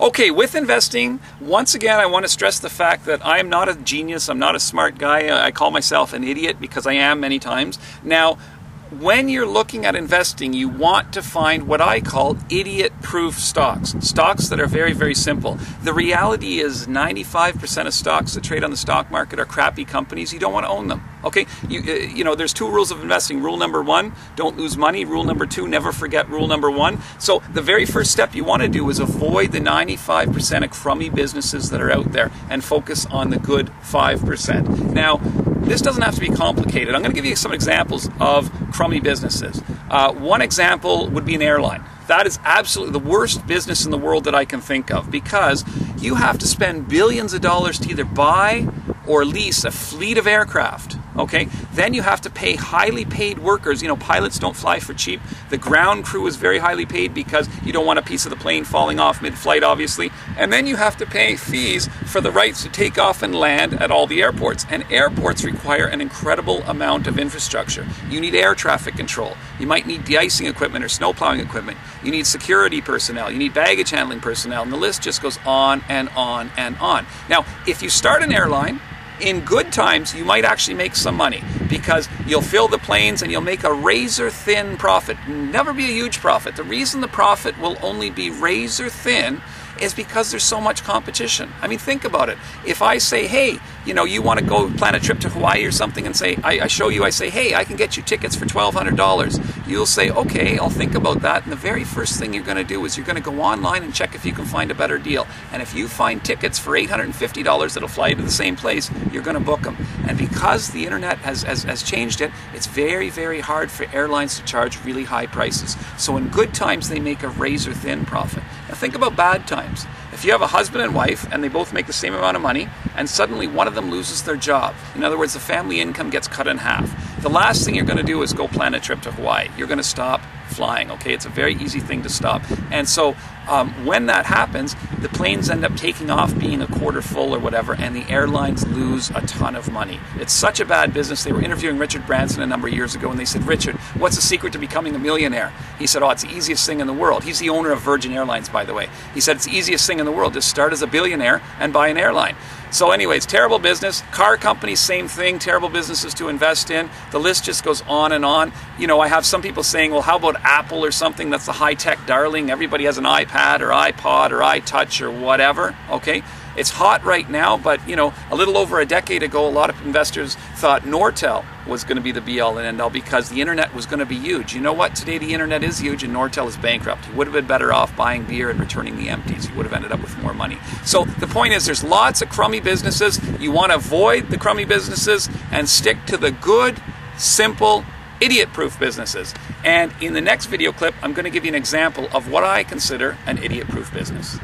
Okay, with investing, once again, I want to stress the fact that I am not a genius. I'm not a smart guy. I call myself an idiot because I am many times. Now, when you're looking at investing, you want to find what I call idiot-proof stocks. Stocks that are very, very simple. The reality is 95% of stocks that trade on the stock market are crappy companies. You don't want to own them. Okay, you know, there's two rules of investing. Rule number one, don't lose money. Rule number two, never forget rule number one. So the very first step you want to do is avoid the 95% of crummy businesses that are out there and focus on the good 5%. Now, this doesn't have to be complicated. I'm going to give you some examples of crummy businesses. One example would be an airline. That is absolutely the worst business in the world that I can think of, because you have to spend billions of dollars to either buy or lease a fleet of aircraft. Okay, then you have to pay highly paid workers. You know, pilots don't fly for cheap. The ground crew is very highly paid because you don't want a piece of the plane falling off mid-flight, obviously. And then you have to pay fees for the rights to take off and land at all the airports. And airports require an incredible amount of infrastructure. You need air traffic control. You might need de-icing equipment or snow plowing equipment. You need security personnel. You need baggage handling personnel. And the list just goes on and on and on. Now, if you start an airline, in good times, you might actually make some money because you'll fill the planes and you'll make a razor thin profit. Never be a huge profit. The reason the profit will only be razor thin is because there's so much competition. I mean, think about it. If I say, hey, you know, you want to go plan a trip to Hawaii or something, and say, I show you, I say, hey, I can get you tickets for $1,200. You'll say, okay, I'll think about that. And the very first thing you're going to do is you're going to go online and check if you can find a better deal. And if you find tickets for $850 that'll fly you to the same place, you're going to book them. And because the internet has changed it, it's very, very hard for airlines to charge really high prices. So in good times, they make a razor thin profit. Now think about bad times. If you have a husband and wife and they both make the same amount of money and suddenly one of them loses their job, in other words, the family income gets cut in half, the last thing you're going to do is go plan a trip to Hawaii. You're going to stop flying, okay? It's a very easy thing to stop. And so when that happens, the planes end up taking off being a quarter full or whatever, and the airlines lose a ton of money. It's such a bad business. They were interviewing Richard Branson a number of years ago, and they said, Richard, what's the secret to becoming a millionaire? He said, oh, it's the easiest thing in the world. He's the owner of Virgin Airlines, by the way. He said, it's the easiest thing in the world. Just start as a billionaire and buy an airline. So anyways, terrible business. Car companies, same thing, terrible businesses to invest in. The list just goes on and on. You know, I have some people saying, well, how about Apple or something that's the high-tech darling? Everybody has an iPad or iPod or iTouch or whatever, okay? It's hot right now, but, you know, a little over a decade ago, a lot of investors thought Nortel was going to be the be-all and end-all because the internet was going to be huge. You know what? Today the internet is huge and Nortel is bankrupt. He would have been better off buying beer and returning the empties. He would have ended up with more money. So the point is, there's lots of crummy businesses. You want to avoid the crummy businesses and stick to the good, simple, idiot-proof businesses. And in the next video clip, I'm going to give you an example of what I consider an idiot-proof business.